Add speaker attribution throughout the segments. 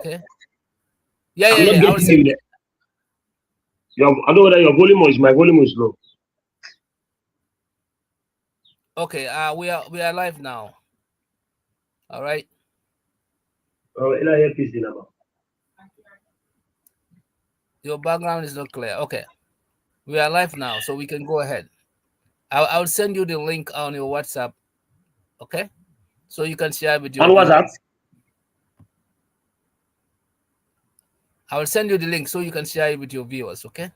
Speaker 1: Okay. Yeah.
Speaker 2: I'm not
Speaker 1: I will
Speaker 2: getting
Speaker 1: send.
Speaker 2: you. I know whether your volume is my volume is low.
Speaker 1: Okay. We are live now. All right.
Speaker 2: Oh, ina hear PC now.
Speaker 1: Your background is not clear. Okay. We are live now, so we can go ahead. I'll send you the link on your WhatsApp. Okay. So you can share with your
Speaker 2: On WhatsApp?
Speaker 1: viewers. I will send you the link so you can share it with your viewers. Okay.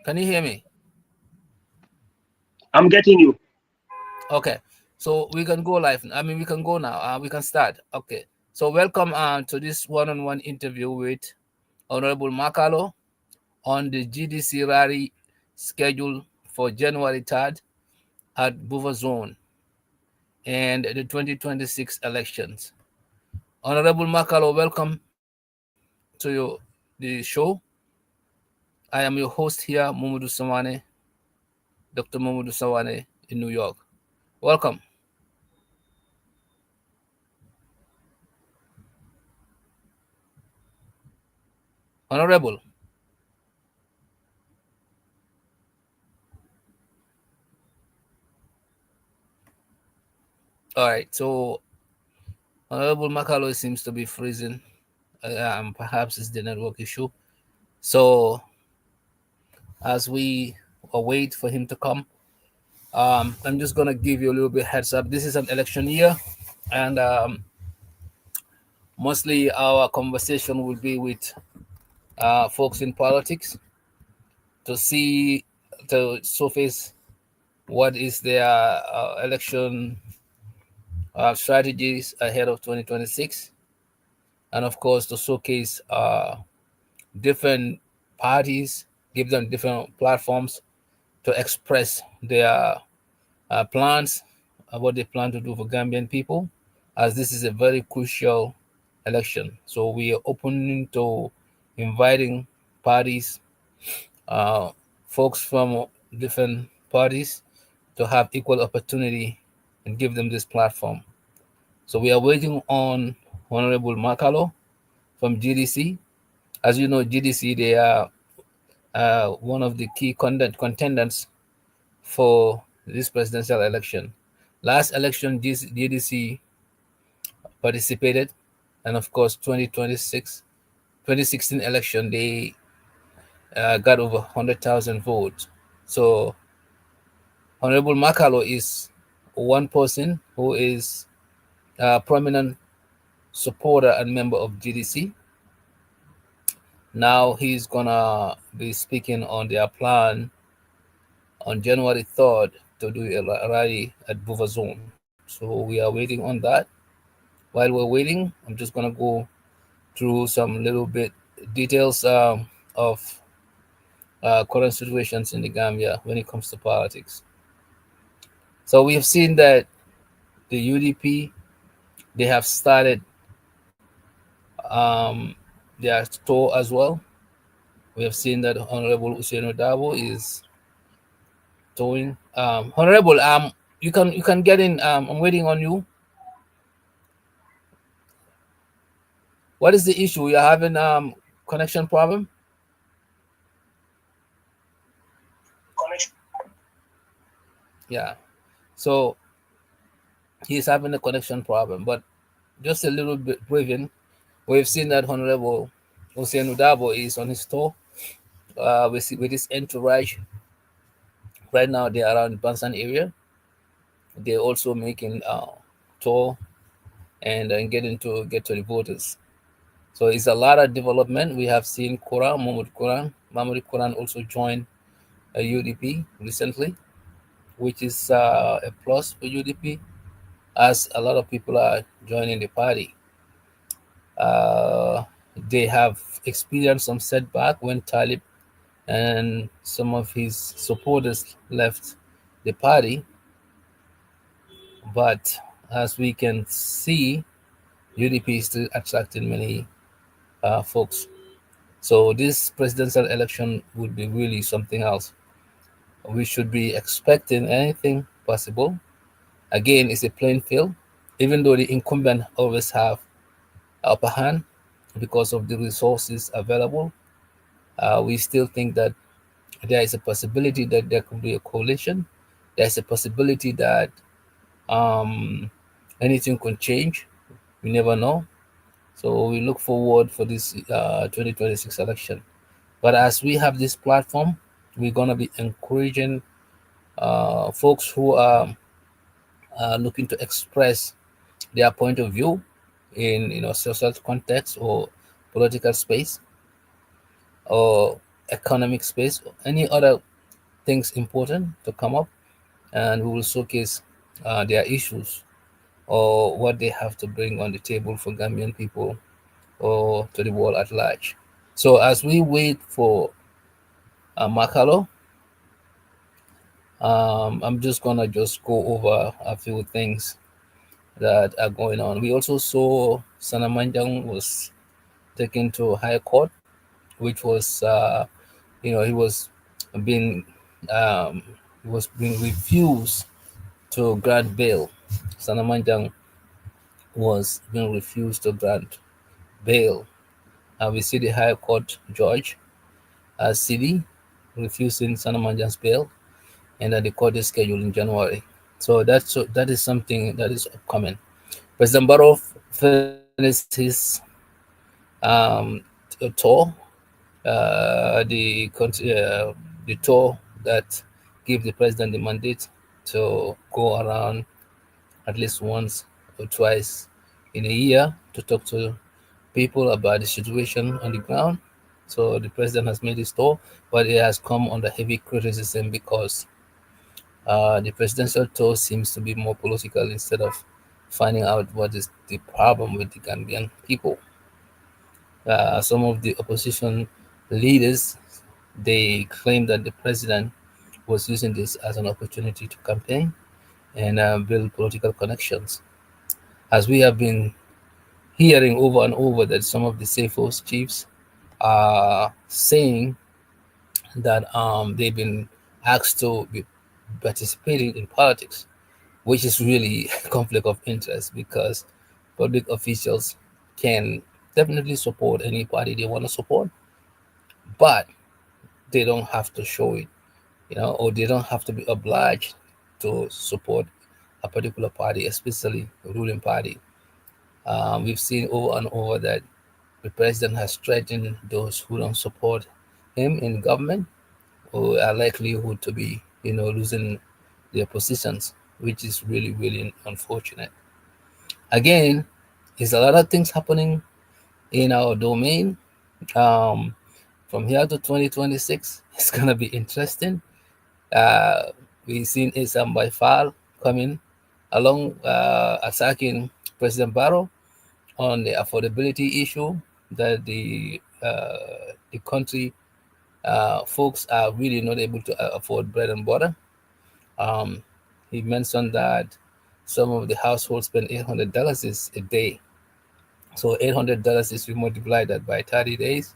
Speaker 1: Can you hear me?
Speaker 2: I'm getting you.
Speaker 1: Okay. So we can go live. I mean, we can go now. We can start. Okay. So welcome to this one-on-one interview with Honorable Makalo on the GDC rally scheduled for January 3rd at Bufazone and the 2026 elections. Honorable Makalo, welcome to the show. I am your host here, Mamadou Sawane, Dr. Mamadou Sawane in New York. Welcome. Honorable. All right, so Honorable Makalo seems to be freezing. Perhaps it's the network issue. So as we await for him to come, I'm just gonna give you a little bit heads up. This is an election year, and mostly our conversation will be with folks in politics to see to surface what is their election strategies ahead of 2026, and of course to showcase different parties, give them different platforms to express their plans, what they plan to do for Gambian people, as this is a very crucial election. So we are open to inviting parties, uh, folks from different parties, to have equal opportunity and give them this platform. So we are waiting on Honorable Makalo from GDC. As you know, GDC, they are one of the key contenders for this presidential election. Last election, GDC participated, and of course, 2016 election, they got over 100,000 votes. So, Honorable Makalo is one person who is a prominent supporter and member of GDC. Now he's gonna be speaking on their plan on January 3rd to do a rally at Bufazone. So we are waiting on that. While we're waiting, I'm just gonna go through some little bit details of current situations in the Gambia when it comes to politics. So we have seen that the UDP, they have started their tour as well. We have seen that Honorable Usaino Dabo is touring. Honorable, you can get in. I'm waiting on you. What is the issue? You're having connection problem? Yeah. So he's having a connection problem, but just a little bit briefing. We've seen that Honorable Hussein Udabo is on his tour with his entourage. Right now, they're around Bansan area. They're also making tour and get to the voters. So it's a lot of development. We have seen Mahmoud Quran also joined UDP recently, which is a plus for UDP, as a lot of people are joining the party. Uh, they have experienced some setback when Talib and some of his supporters left the party. But as we can see, UDP is still attracting many folks. So this presidential election would be really something else. We should be expecting anything possible. Again, it's a playing field, even though the incumbent always have upper hand because of the resources available. We still think that there is a possibility that there could be a coalition. There's a possibility that um, anything could change. We never know. So we look forward for this 2026 election. But as we have this platform, we're gonna be encouraging folks who are looking to express their point of view in social context or political space or economic space or any other things important to come up, and we will showcase their issues or what they have to bring on the table for Gambian people or to the world at large. So as we wait for Makalo, I'm just gonna just go over a few things that are going on. We also saw Sanamanjang was taken to high court, which was he being um, he was being refused to grant bail. Sanamanjang was being refused to grant bail. We see the High Court judge, Sidi, refusing Sanamanjang's bail, and that the court is scheduled in January. That is something that is upcoming. President Barrow finished his um, tour, the tour that gave the president the mandate to go around at least once or twice in a year to talk to people about the situation on the ground. So the president has made his tour, but it has come under heavy criticism because the presidential tour seems to be more political instead of finding out what is the problem with the Gambian people. Some of the opposition leaders they claim that the president was using this as an opportunity to campaign and build political connections. As we have been hearing over and over that some of the Safos chiefs are saying that they've been asked to be participating in politics, which is really a conflict of interest because public officials can definitely support any party they want to support, but they don't have to show it, or they don't have to be obliged to support a particular party, especially a ruling party. We've seen over and over that the president has threatened those who don't support him in government or are likelihood to be, losing their positions, which is really, really unfortunate. Again, there's a lot of things happening in our domain. Um, from here to 2026, it's gonna be interesting. Uh, we've seen Isam by far coming along, attacking President Barrow on the affordability issue that the country folks are really not able to afford bread and butter. Um, he mentioned that some of the households spend $800 a day. So $800 is we multiply that by 30 days.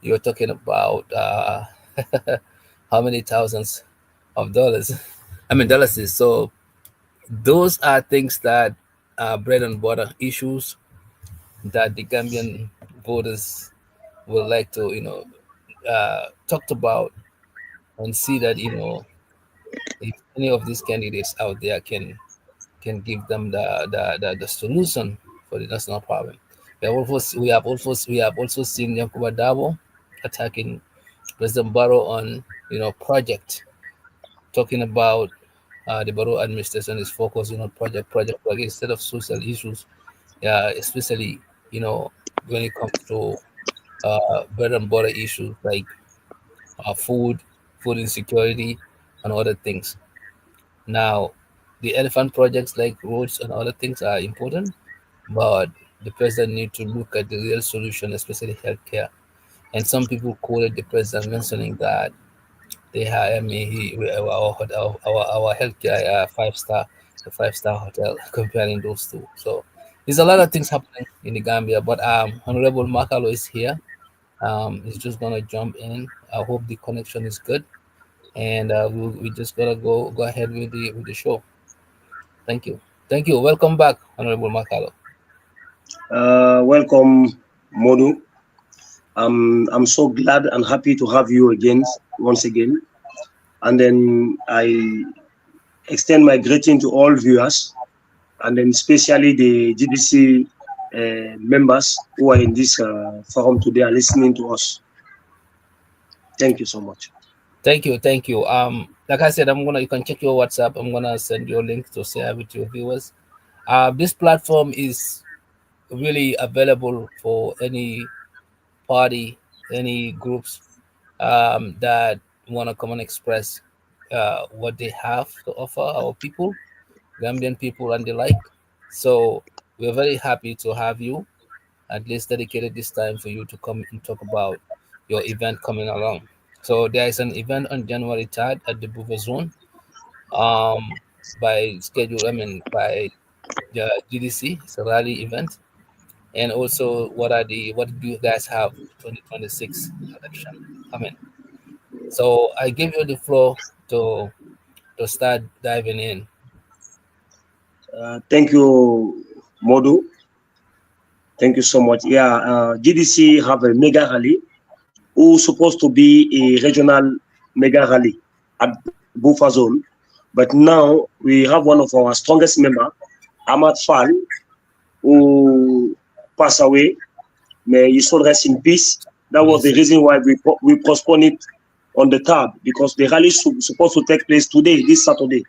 Speaker 1: You're talking about how many thousands of dollars? I mean dollars. So those are things that are bread and butter issues that the Gambian voters would like to, talked about and see that if any of these candidates out there can give them the solution for the national problem. We have also seen Yankuba Dabo attacking President Barrow on project, talking about the Barrow administration is focusing on project instead of social issues, especially when it comes to bread and butter issues like food, food insecurity, and other things. Now, the elephant projects like roads and other things are important, but the president need to look at the real solution, especially healthcare. And some people quoted the president mentioning that they have, I mean, our healthcare 5 star, a 5 star hotel, comparing those two. So there's a lot of things happening in the Gambia, but Honorable Makalo is here. He's just gonna jump in. I hope the connection is good, and we just gotta go ahead with the show. Thank you. Thank you. Welcome back, Honorable Makalo.
Speaker 2: Welcome, Modu. I'm so glad and happy to have you again, once again. And then I extend my greeting to all viewers, and then especially the GDC members who are in this forum today are listening to us. Thank you so much.
Speaker 1: Thank you. Thank you. Like I said, you can check your WhatsApp. I'm gonna send you a link to share with your viewers. This platform is really available for any party, any groups that want to come and express what they have to offer our people, Gambian people, and the like. So we're very happy to have you at least dedicated this time for you to come and talk about your event coming along. So there is an event on January 3rd at the Bufazone by schedule, I mean, by the GDC. It's a rally event. And also, what do you guys have 2026 election coming? So I give you the floor to start diving in.
Speaker 2: Thank you, Modu. Thank you so much. Yeah, GDC have a mega rally who's supposed to be a regional mega rally at Bufazone. But now we have one of our strongest member, Ahmad Fall, who passed away. May his soul rest in peace. That was the
Speaker 1: Yes.
Speaker 2: reason why we postponed it on the third, because the rally is supposed to take place today, this Saturday.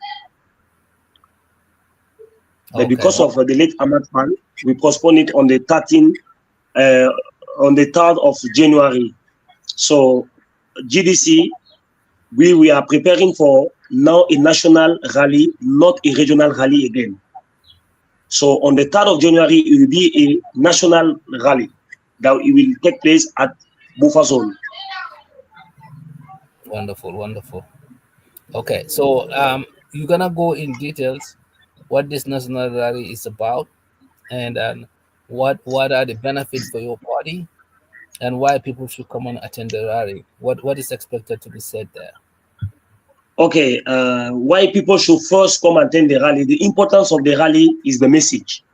Speaker 2: But
Speaker 1: Okay.
Speaker 2: because of the late Ahmad Fall, we postponed it on the 13th, on the 3rd of January. So GDC, we are preparing for now a national rally, not a regional rally again. So on the 3rd of January, it will be a national rally that it will take place at Bufazone.
Speaker 1: Wonderful. Wonderful. Okay. So you're gonna go in details what this national rally is about, and what are the benefits for your party, and why people should come and attend the rally. What is expected to be said there?
Speaker 2: Okay, why people should first come and attend the rally? The importance of the rally is the message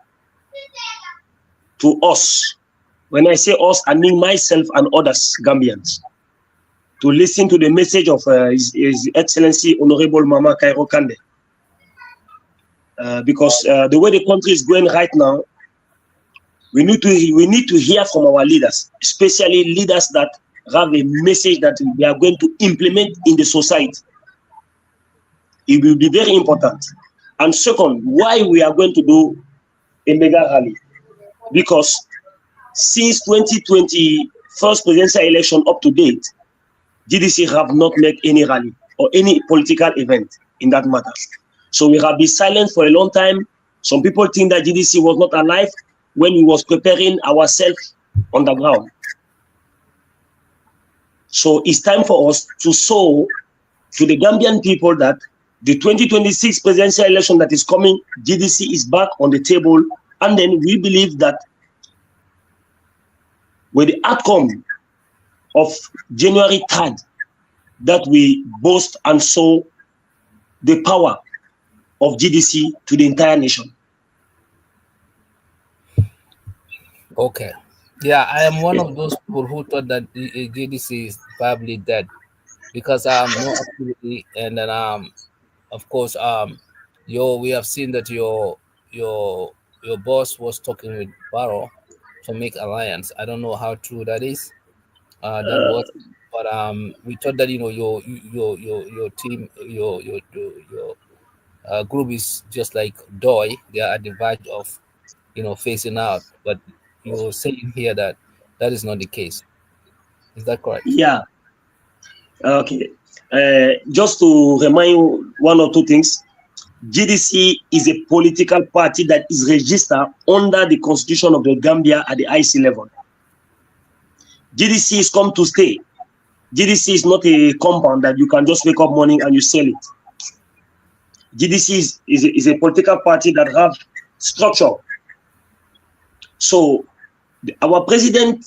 Speaker 2: to us. When I say us, I mean myself and others, Gambians, to listen to the message of His Excellency Honorable Mama Cairo Kande. Because the way the country is going right now, we need to hear from our leaders, especially leaders that have a message that we are going to implement in the society. It will be very important. And second, why we are going to do a mega rally? Because since 2020 first presidential election up to date, GDC have not made any rally or any political event in that matter. So we have been silent for a long time. Some people think that GDC was not alive when we was preparing ourselves on the ground. So it's time for us to show to the Gambian people that the 2026 presidential election that is coming, GDC is back on the table. And then we believe that with the outcome of January 3rd, that we boast and show the power of GDC to the entire nation.
Speaker 1: Okay. Yeah, I am one
Speaker 2: Yes.
Speaker 1: of those people who thought that the GDC is probably dead because no activity, and then of course we have seen that your boss was talking with Barrow to make alliance. I don't know how true that is. That was, but we thought that your team your group is just like Doi. They are at the verge of facing out, but you're saying here that that is not the case. Is that correct?
Speaker 2: Yeah. Okay. Just to remind you one or two things, GDC is a political party that is registered under the Constitution of the Gambia at the IC level. GDC is come to stay. GDC is not a compound that you can just wake up morning and you sell it. GDC is a political party that have structure. So our president,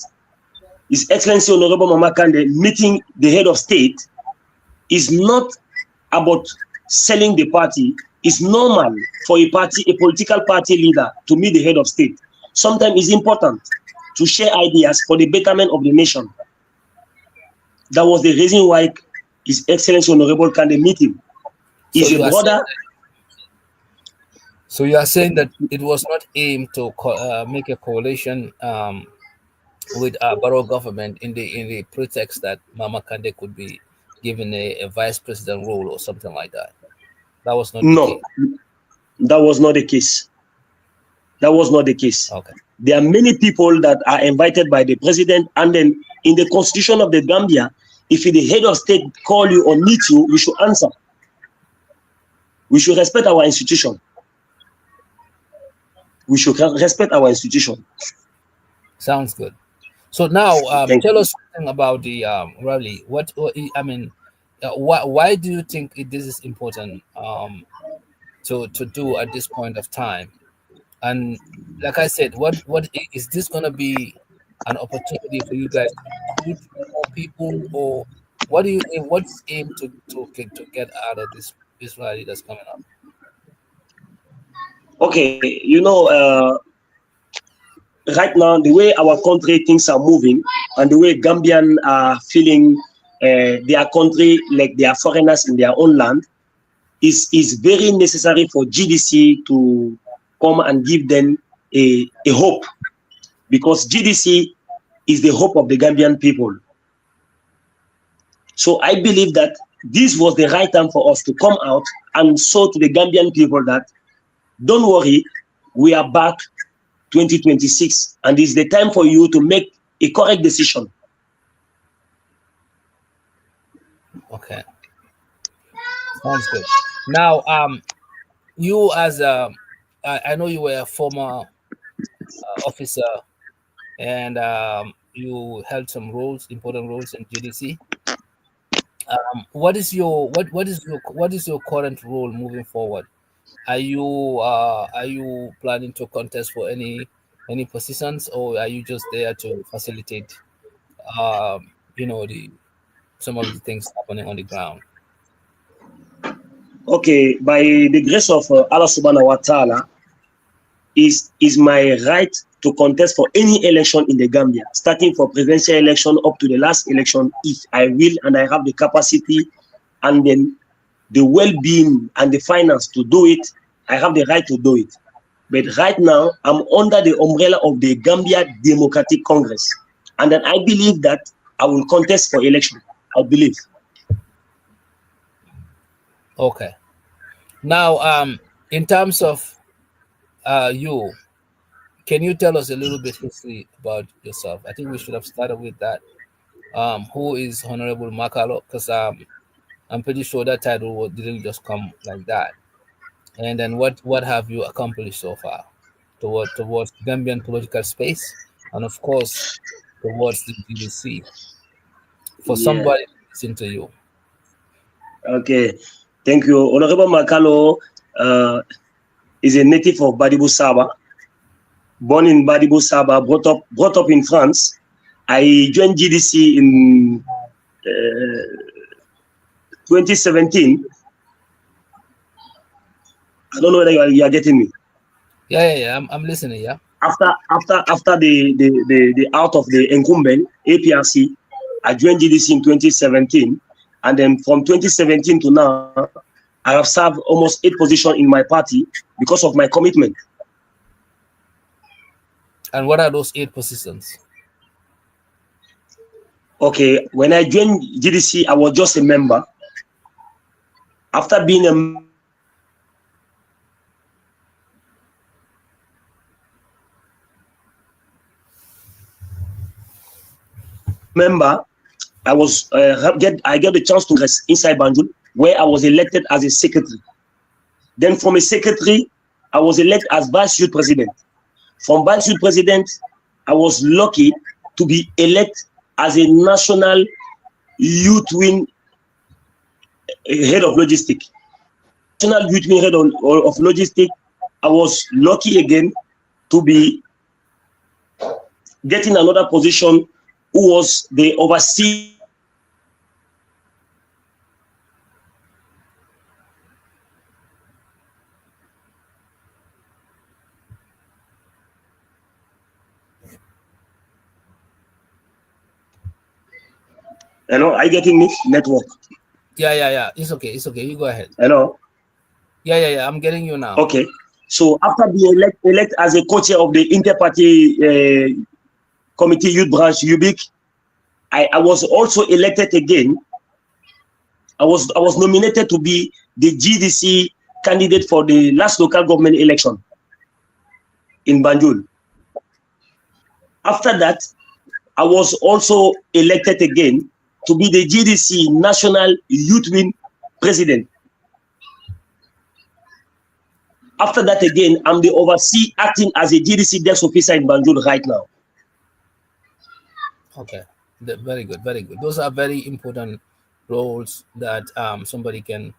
Speaker 2: His Excellency Honorable Mama Kande, meeting the head of state is not about selling the party. It's normal for a political party leader to meet the head of state. Sometimes it's important to share ideas for the betterment of the nation. That was the reason why His Excellency Honorable Kande meet him. He's a brother.
Speaker 1: So you are saying that it was not aimed to make a coalition with borough government in the pretext that Mama Kande could be given a vice president role or something like that. That was not the case.
Speaker 2: That was not the case. That was not the case.
Speaker 1: Okay.
Speaker 2: There are many people that are invited by the president, and then in the constitution of the Gambia, if the head of state call you or meet you, you should answer. We should respect our institution. We should respect our institution.
Speaker 1: Sounds good. So now, tell us something about the rally. Why do you think this is important to do at this point of time? And like I said, what is this going to be an opportunity for you guys to recruit more people, or what's aim to get out of this rally that's coming up?
Speaker 2: Okay, right now, the way our country things are moving and the way Gambian are feeling their country like they are foreigners in their own land is very necessary for GDC to come and give them a hope, because GDC is the hope of the Gambian people. So I believe that this was the right time for us to come out and show to the Gambian people that don't worry, we are back 2026, and it's the time for you to make a correct decision.
Speaker 1: Okay, sounds good. Now, you as I know you were a former officer, and you held some important roles in GDC. What is your current role moving forward? Are you planning to contest for any positions, or are you just there to facilitate some of the things happening on the ground?
Speaker 2: Okay, by the grace of Allah subhanahu wa ta'ala, is my right to contest for any election in the Gambia, starting for presidential election up to the last election, if I will and I have the capacity and then the well-being and the finance to do it. I have the right to do it. But right now, I'm under the umbrella of the Gambia Democratic Congress, and then I believe that I will contest for election. I believe.
Speaker 1: Okay. Now, in terms of you, can you tell us a little bit history about yourself? I think we should have started with that. Who is Honorable Makalo? Because I'm pretty sure that title didn't just come like that. And then what have you accomplished so far towards Gambian political space, and of course towards the GDC? For somebody to listen to you.
Speaker 2: Okay, thank you. Honorable Makalo is a native of Badibu Saba, born in Badibu Saba, brought up in France. I joined GDC in 2017. I don't know whether you are getting me.
Speaker 1: Yeah. I'm listening. Yeah.
Speaker 2: After the out of the incumbent APRC, I joined GDC in 2017, and then from 2017 to now, I have served almost 8 positions in my party because of my commitment.
Speaker 1: And what are those 8 positions?
Speaker 2: Okay, when I joined GDC, I was just a member. After being a member, I get the chance to rest inside Banjul, where I was elected as a secretary. Then from a secretary, I was elected as vice youth president. From vice youth president, I was lucky to be elected as a national youth wing head of logistics. National youth wing head of logistics, I was lucky again to be getting another position, who was the overseer Hello, are you getting me? Network.
Speaker 1: Yeah. It's okay. It's okay. You go ahead.
Speaker 2: Hello.
Speaker 1: Yeah. I'm getting you now.
Speaker 2: Okay. So after being elect as a co-chair of the inter-party committee youth branch UBIC, I was also elected again. I was nominated to be the GDC candidate for the last local government election in Banjul. After that, I was also elected again to be the GDC National Youth Wing President. After that again, I'm the overseer acting as a GDC desk officer in Banjul right now.
Speaker 1: Okay, very good, very good. Those are very important roles that somebody can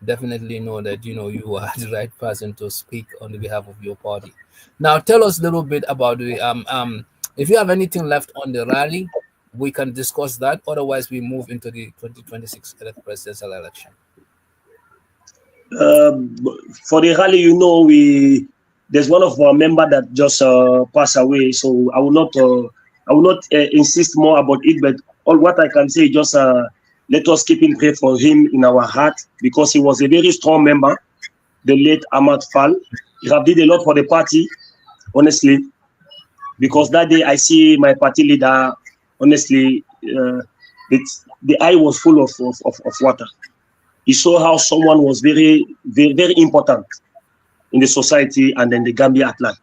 Speaker 1: definitely know that you are the right person to speak on the behalf of your party. Now, tell us a little bit about the if you have anything left on the rally, we can discuss that. Otherwise, we move into the 2026 presidential election.
Speaker 2: For the rally, there's one of our member that just passed away, so I will not insist more about it. But all what I can say, just let us keep in prayer for him in our heart, because he was a very strong member, the late Ahmad Fall. He have did a lot for the party, honestly. Because that day I see my party leader, honestly, the eye was full of water. He saw how someone was very, very, very important in the society and then the Gambia at large.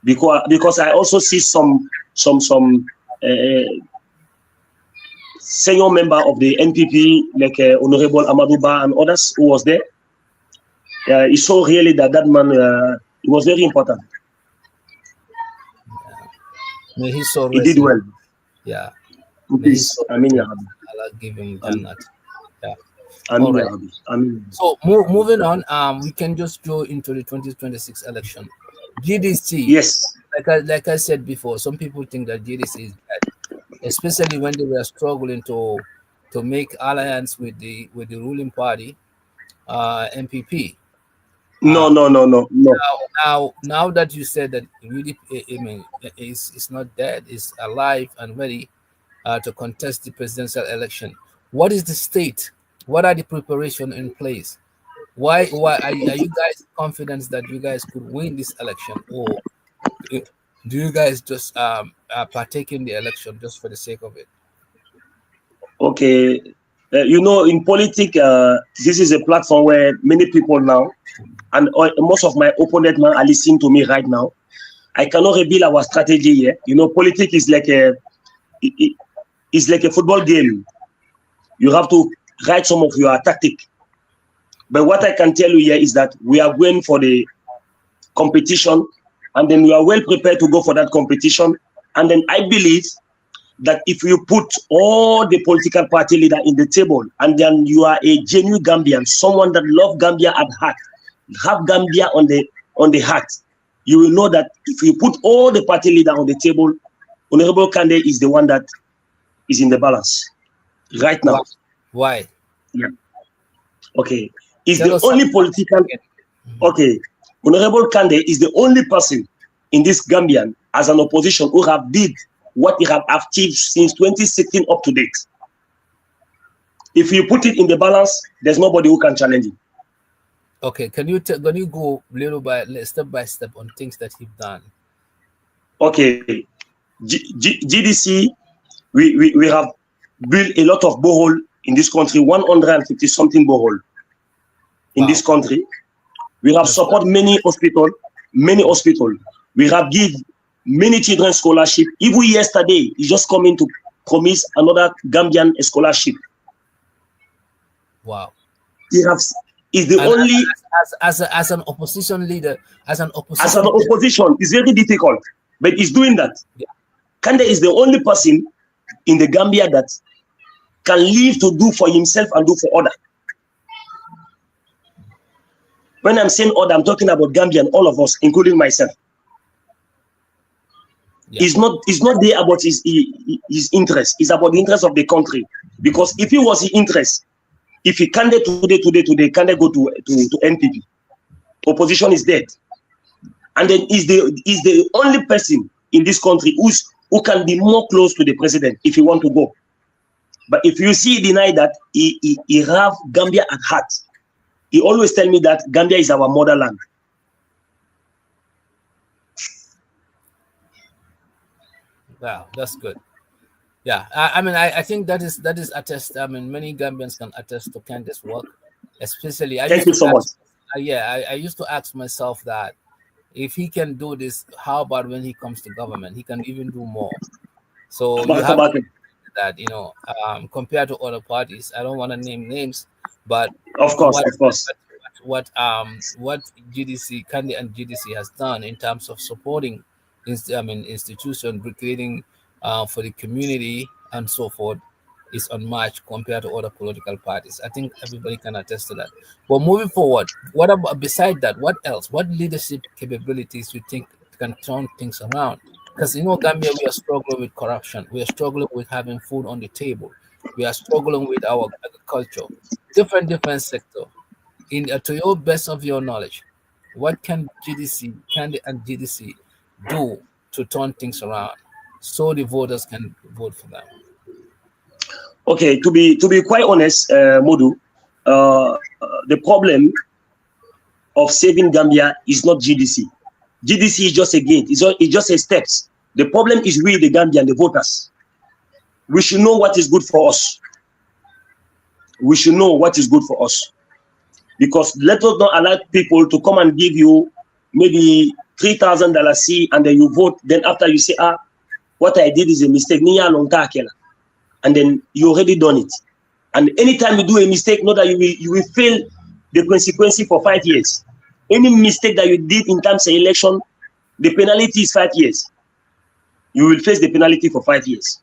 Speaker 2: Because I also see some senior member of the NPP, like Honorable Amadou Ba and others who was there. He saw really that man he was very important.
Speaker 1: May he so
Speaker 2: he did well.
Speaker 1: Yeah.
Speaker 2: Please,
Speaker 1: so
Speaker 2: Allah
Speaker 1: give him Jannat. Yeah.
Speaker 2: All right.
Speaker 1: So moving on, we can just go into the 2026 election. GDC.
Speaker 2: Yes.
Speaker 1: Like I said before, some people think that GDC is bad, especially when they were struggling to make alliance with the ruling party, MPP.
Speaker 2: No.
Speaker 1: Now that you said that really, I mean, it's not dead, it's alive and ready to contest the presidential election. What is the state? What are the preparation in place? Why are you guys confident that you guys could win this election, or do you guys just partake in the election just for the sake of it?
Speaker 2: Okay, in politics, this is a platform where many people now, and most of my opponents now are listening to me right now. I cannot reveal our strategy here. Politics is like a football game. You have to write some of your tactic. But what I can tell you here is that we are going for the competition, and then we are well prepared to go for that competition. And then I believe that if you put all the political party leader in the table, and then you are a genuine Gambian, someone that love Gambia at heart, have Gambia on the heart, you will know that if you put all the party leader on the table, Honorable Kande is the one that is in the balance right now.
Speaker 1: Why?
Speaker 2: Yeah. Okay. Is the only political. Okay. Honorable Kande is the only person in this Gambian as an opposition who have did what he have achieved since 2016 up to date. If you put it in the balance, there's nobody who can challenge it.
Speaker 1: Okay, can you go step by step on things that he's done?
Speaker 2: Okay, GDC, we have built a lot of borehole in this country, 150 something borehole in this country. We have support many hospitals. We have give many children scholarship. Even yesterday, he just coming to promise another Gambian scholarship.
Speaker 1: Wow.
Speaker 2: Is the only
Speaker 1: as an opposition leader, as an opposition,
Speaker 2: it's very difficult, but he's doing that. Yeah. Kande is the only person in the Gambia that can live to do for himself and do for others. When I'm saying other, I'm talking about Gambian, all of us, including myself. Yeah. It's not there about his interest. It's about the interest of the country. Because if it was his interest, if he can't today, can't go to NPP. Opposition is dead. And then is the only person in this country who can be more close to the president if he want to go. But if you see deny that, he have Gambia at heart. He always tell me that Gambia is our motherland.
Speaker 1: Wow, that's good. Yeah, I mean, I think that is attest. I mean, many Gambians can attest to Candace's work, especially. I
Speaker 2: Thank
Speaker 1: used
Speaker 2: you
Speaker 1: to
Speaker 2: so much.
Speaker 1: ask, yeah, I used to ask myself that if he can do this, how about when he comes to government? He can even do more. So you have to that compared to other parties. I don't want to name names, but
Speaker 2: Of course,
Speaker 1: what
Speaker 2: of course.
Speaker 1: what GDC Kandi and GDC has done in terms of supporting institution creating for the community and so forth is unmatched compared to other political parties. I think everybody can attest to that. But moving forward, what about beside that? What else? What leadership capabilities you think can turn things around? Because Gambia, we are struggling with corruption. We are struggling with having food on the table. We are struggling with our agriculture. Different sector. To your best of your knowledge, what can GDC, Candy and GDC do to turn things around so the voters can vote for them?
Speaker 2: Okay, to be quite honest, Modu, the problem of saving Gambia is not GDC. GDC is just a gate. It's just a steps. The problem is we, the Gambian, the voters. We should know what is good for us. We should know what is good for us. Because let us not allow people to come and give you maybe $3,000 C and then you vote. Then after you say, what I did is a mistake. And then you already done it. And anytime you do a mistake, know that you will fail the consequence for 5 years. Any mistake that you did in terms of election, the penalty is 5 years. You will face the penalty for 5 years.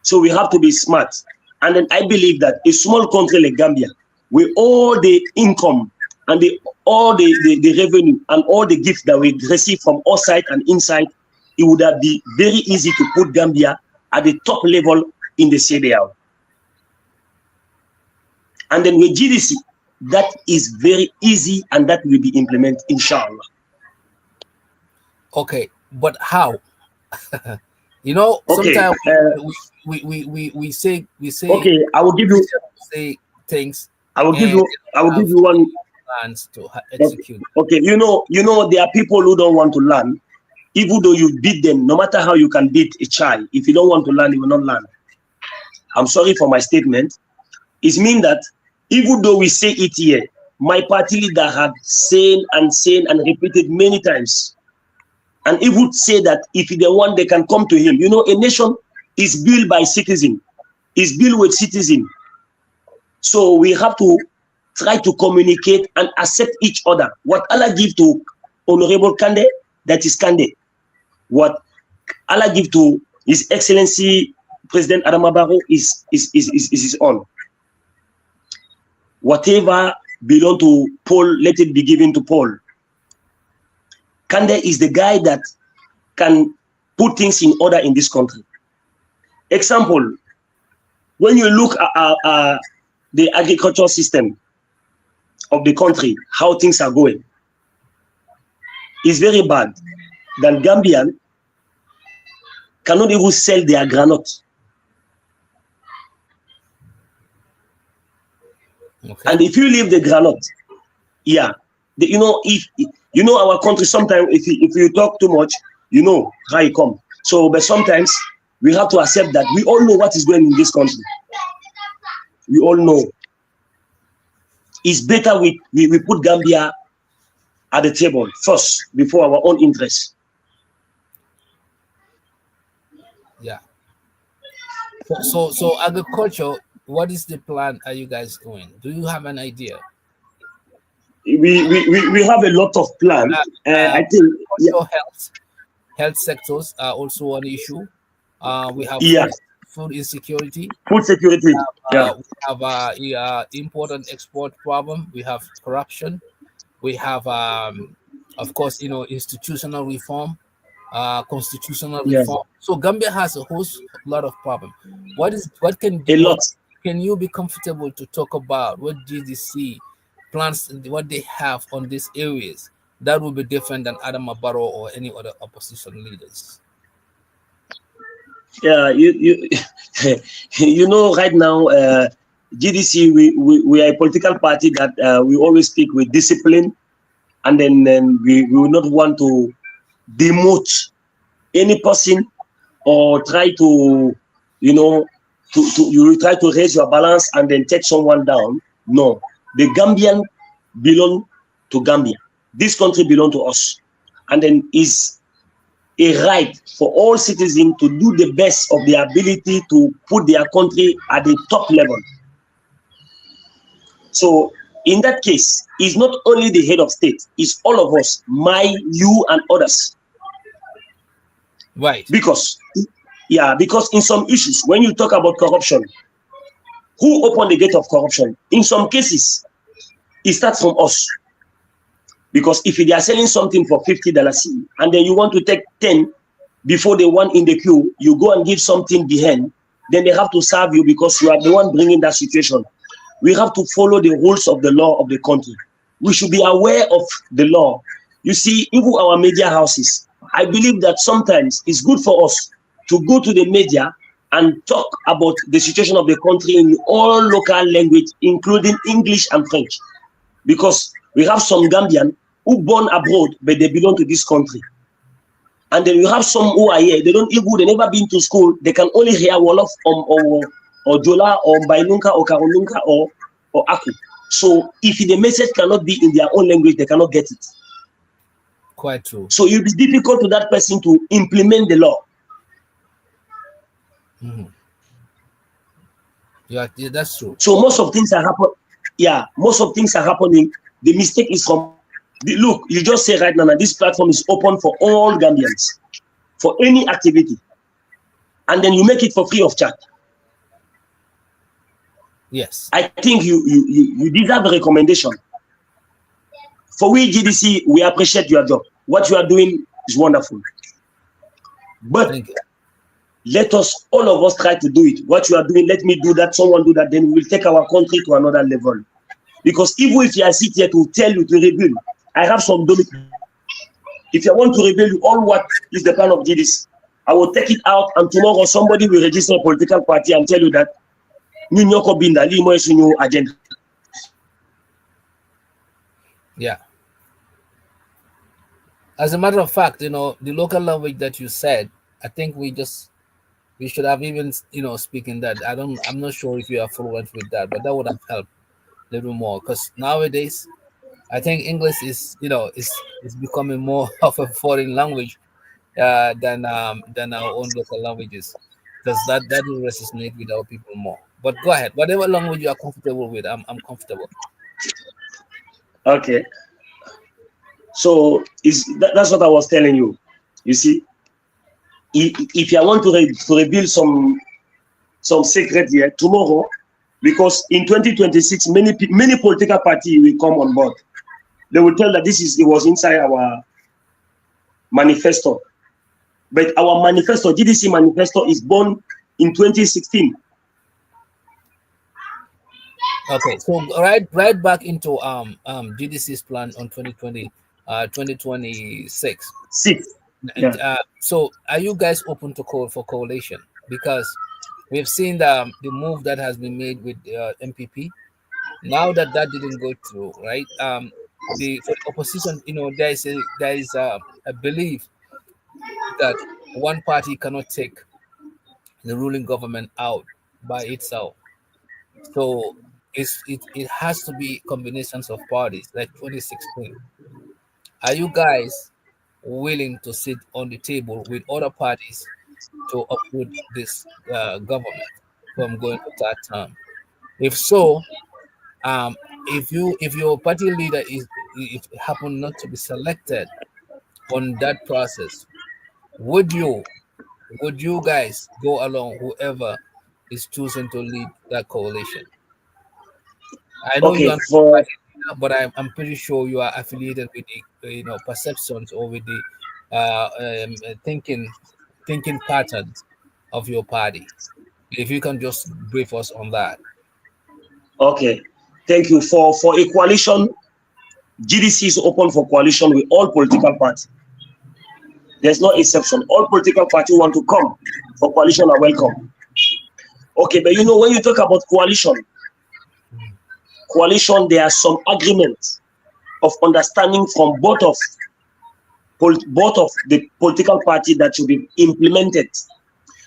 Speaker 2: So we have to be smart. And then I believe that a small country like Gambia, with all the income and all the revenue and all the gifts that we receive from outside and inside, it would have been very easy to put Gambia at the top level in the CDAO. And then with GDC, that is very easy and that will be implemented, inshallah.
Speaker 1: Okay, but how?
Speaker 2: Okay.
Speaker 1: Sometimes we say
Speaker 2: Okay, I will give you.
Speaker 1: say things
Speaker 2: I will give
Speaker 1: and
Speaker 2: you. I will give
Speaker 1: have
Speaker 2: you one.
Speaker 1: plans to execute.
Speaker 2: Okay. There are people who don't want to learn, even though you beat them. No matter how you can beat a child, if you don't want to learn, you will not learn. I'm sorry for my statement. It means that even though we say it here, my party leader have said and repeated many times. And he would say that if they want, they can come to him. A nation is built by citizens, is built with citizens. So we have to try to communicate and accept each other. What Allah give to Honorable Kande, that is Kande. What Allah give to His Excellency President Adama Barrow is his own. Whatever belong to Paul, let it be given to Paul. Kande is the guy that can put things in order in this country. Example, when you look at the agricultural system of the country, how things are going, it's very bad. Then Gambian cannot even sell their granite.
Speaker 1: Okay.
Speaker 2: And if you leave the granite, if our country sometimes if you talk too much, how it come. So, but sometimes we have to accept that we all know what is going in this country. We all know. It's better we put Gambia at the table first before our own interests.
Speaker 1: Yeah. So agriculture, what is the plan are you guys doing? Do you have an idea?
Speaker 2: We have a lot of plans. I think
Speaker 1: also health sectors are also an issue. We have food insecurity.
Speaker 2: Food security.
Speaker 1: We have import and export problem. We have corruption. We have, of course, institutional reform, constitutional reform. So Gambia has a whole lot of problem. Can you be comfortable to talk about what GDC plans, what they have on these areas that will be different than Adam Barrow or any other opposition leaders?
Speaker 2: Yeah, you you know, right now, GDC, we are a political party that we always speak with discipline, and then we will not want to demote any person or try to, you know, you will try to raise your balance and then take someone down. No, the Gambian belong to Gambia. This country belong to us, and then is a right for all citizens to do the best of their ability to put their country at the top level. So in that case, it's not only the head of state, it's all of us, you, and others.
Speaker 1: Right.
Speaker 2: Because, yeah, because in some issues, when you talk about corruption, who opened the gate of corruption? In some cases, it starts from us. Because if they are selling something for $50 and then you want to take 10 before the one in the queue, you go and give something behind, then they have to serve you because you are the one bringing that situation. We have to follow the rules of the law of the country. We should be aware of the law. You see, even our media houses, I believe that sometimes it's good for us to go to the media and talk about the situation of the country in all local language, including English and French. Because we have some Gambian who born abroad, but they belong to this country. And then we have some who are here, they never been to school, they can only hear Wolof or Jola or Bainunka or Karununka or Aku. So if the message cannot be in their own language, they cannot get it.
Speaker 1: Quite true.
Speaker 2: So it will be difficult to that person to implement the law.
Speaker 1: Mm-hmm. Yeah, that's true.
Speaker 2: So most of things are happening. Yeah, most of things are happening. The mistake is from look, you just say right now that this platform is open for all Gambians for any activity, and then you make it for free of charge.
Speaker 1: Yes,
Speaker 2: I think you deserve a recommendation. For we GDC, we appreciate your job. What you are doing is wonderful. But let us, all of us, try to do it. What you are doing, let me do that, someone do that, then we'll take our country to another level. Because even if you are sitting here to tell you to rebuild, I have some dominic. If you want to rebuild all what is the plan of GDC, I will take it out, and tomorrow somebody will register a political party and tell you that agenda.
Speaker 1: Yeah. As a matter of fact, the local language that you said, I think we should have even speaking that. I'm not sure if you are fluent with that, but that would have helped a little more, because nowadays I think English is becoming more of a foreign language than our own local languages, because that will resonate with our people more. But go ahead, whatever language you are comfortable with, I'm comfortable.
Speaker 2: Okay. So that's what I was telling you. You see, if you want to reveal some secret here tomorrow, because in 2026 many political parties will come on board. They will tell that it was inside our manifesto. But our manifesto, GDC manifesto, is born in 2016.
Speaker 1: Okay, so right back into GDC's plan on 2026.
Speaker 2: Yeah.
Speaker 1: So are you guys open to call for coalition? Because we've seen the move that has been made with MPP. Now that didn't go through, right? For the opposition, there is a belief that one party cannot take the ruling government out by itself. So it has to be combinations of parties, like 2016. Are you guys willing to sit on the table with other parties to uproot this government from going to third term? If so, if your party leader if happen not to be selected on that process, would you guys go along whoever is chosen to lead that coalition? I know you
Speaker 2: Okay.
Speaker 1: are not a
Speaker 2: For
Speaker 1: party leader, but I'm pretty sure you are affiliated with the perceptions or with the thinking patterns of your party. If you can just brief us on that.
Speaker 2: okay. Thank you. For a coalition, GDC is open for coalition with all political parties. There's no exception. All political parties want to come for coalition are welcome. Okay, but you know, when you talk about coalition, there are some agreements of understanding from both of the political party that should be implemented.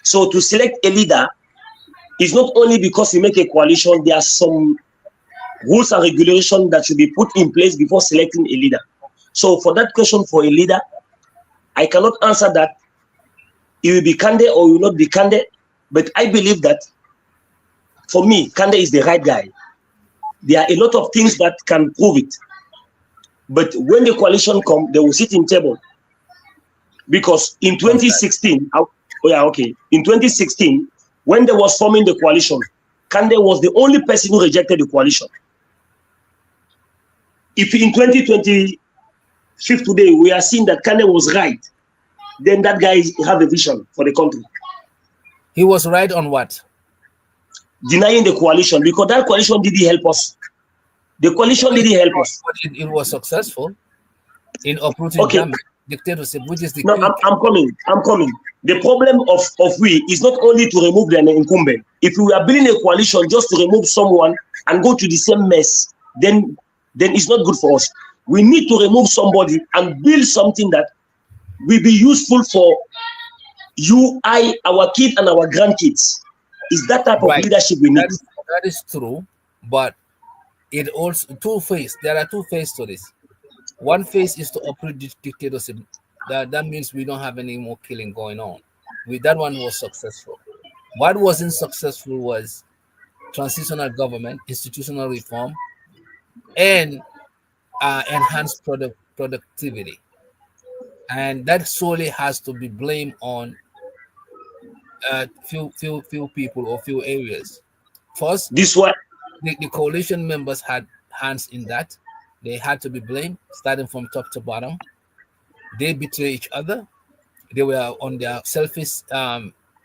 Speaker 2: So to select a leader is not only because you make a coalition, there are some rules and regulations that should be put in place before selecting a leader. So for that question for a leader, I cannot answer that he will be candidate or will not be candidate, but I believe that for me, candidate is the right guy. There are a lot of things that can prove it. But when the coalition come, they will sit in table. Because in 2016, in 2016, when they was forming the coalition, Kande was the only person who rejected the coalition. If in 2025 today we are seeing that Kande was right, then that guy have a vision for the country.
Speaker 1: He was right on what?
Speaker 2: Denying the coalition, because that coalition didn't help us. The coalition didn't help us.
Speaker 1: But it was successful in uprooting dictatorship, which is the
Speaker 2: no, I'm coming. The problem of we is not only to remove the incumbent. If we are building a coalition just to remove someone and go to the same mess, then it's not good for us. We need to remove somebody and build something that will be useful for you, I, our kids, and our grandkids. Is that type of leadership we need?
Speaker 1: That is true, but it also two-phase. There are two phases to this. One phase is to uproot dictatorship. That means we don't have any more killing going on. That one was successful. What wasn't successful was transitional government, institutional reform, and enhanced productivity. And that solely has to be blamed on few people or few areas. First, the coalition members had hands in that. They had to be blamed, starting from top to bottom. They betray each other. They were on their selfish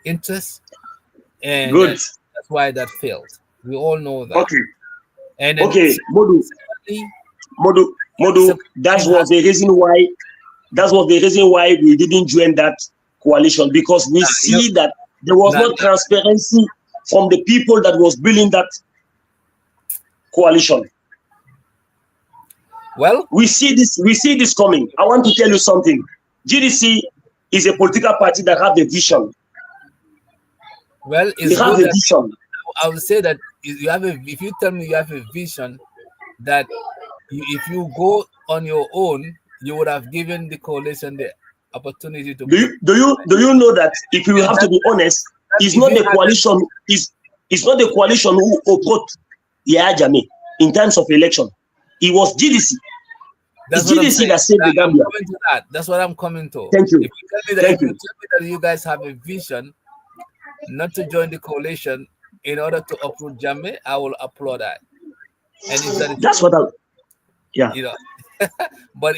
Speaker 1: interests, and that's why that failed. We all know that.
Speaker 2: Okay.
Speaker 1: And then
Speaker 2: Modu, that was the reason why. That was the reason why we didn't join that coalition, because we see that there was no transparency from the people that was building that coalition.
Speaker 1: Well,
Speaker 2: we see this coming. I want to tell you something. GDC is a political party that have a vision.
Speaker 1: Well,
Speaker 2: they have a vision.
Speaker 1: I would say that if you tell me you have a vision, that if you go on your own, you would have given the coalition the opportunity to.
Speaker 2: Do you know that if you have to be honest, it's not the coalition. It's not the coalition who opposed Yahya Jammeh in terms of election. It was GDC. It's GDC that saved the Gambia.
Speaker 1: That's what I'm coming to.
Speaker 2: Thank you.
Speaker 1: If you tell me that you guys have a vision not to join the coalition in order to uproot Jammeh, I will applaud that. And if
Speaker 2: that's what yeah.
Speaker 1: You know, but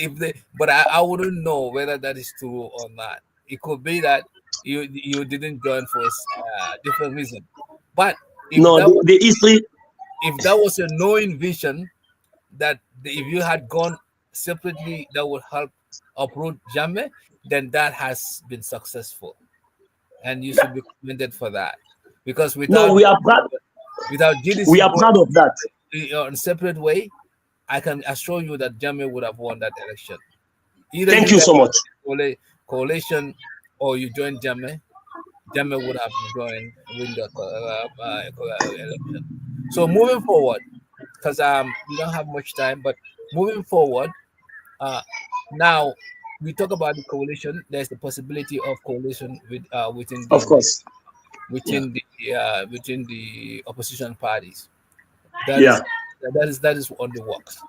Speaker 1: I wouldn't know whether that is true or not. It could be that you didn't join for a different reason. But if that was a knowing vision, that if you had gone separately, that would help uproot Jammeh, then that has been successful, and you should be commended for that. Because without GDC,
Speaker 2: we are proud of that.
Speaker 1: In a separate way, I can assure you that Jammeh would have won that election.
Speaker 2: Thank you so much.
Speaker 1: Coalition, or you join Jammeh would have win the election. So moving forward, because we don't have much time, but moving forward, now we talk about the coalition. There's the possibility of coalition within the opposition parties. That is on the works.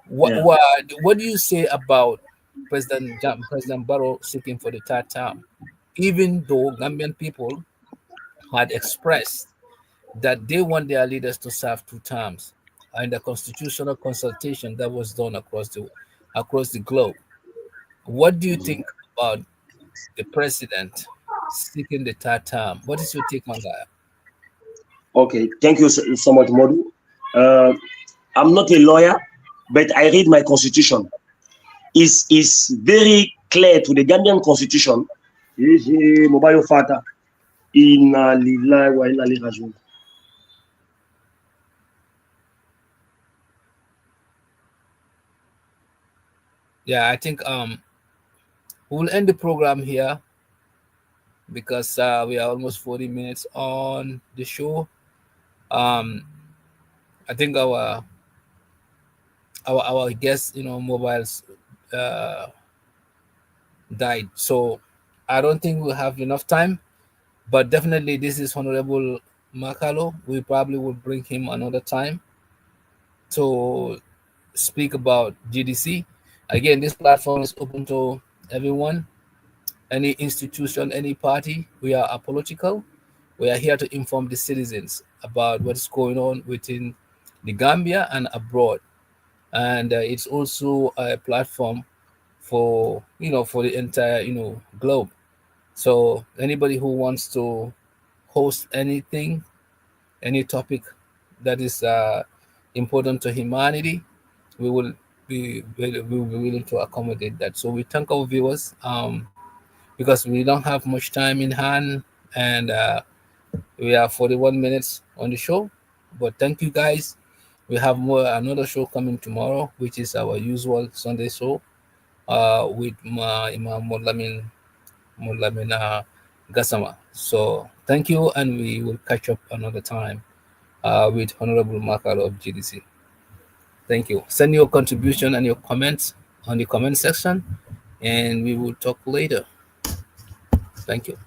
Speaker 1: What do you say about President Barrow seeking for the third term, even though Gambian people had expressed that they want their leaders to serve 2 terms in the constitutional consultation that was done across the globe? What do you think about the president seeking the third term? What is your take on that?
Speaker 2: Okay, thank you so much, Modu. I'm not a lawyer, but I read my constitution. It's very clear to the Gambian constitution. Mobile Fata in Lila Waila Liraju.
Speaker 1: Yeah, I think we'll end the program here because we are almost 40 minutes on the show. Um, I think our guest, mobiles uh, died, so I don't think we'll have enough time. But definitely, this is Honorable Makalo. We probably will bring him another time to speak about GDC. Again, this platform is open to everyone, any institution, any party. We are apolitical. We are here to inform the citizens about what's going on within the Gambia and abroad. And it's also a platform for for the entire globe. So anybody who wants to host anything, any topic that is important to humanity, we will we will be willing to accommodate that. So we thank our viewers because we don't have much time in hand, and we are 41 minutes on the show. But thank you guys. We have another show coming tomorrow, which is our usual Sunday show with Imam Mulamin Gasama. So thank you, and we will catch up another time with Honorable Makalo of GDC. Thank you. Send your contribution and your comments on the comment section, and we will talk later. Thank you.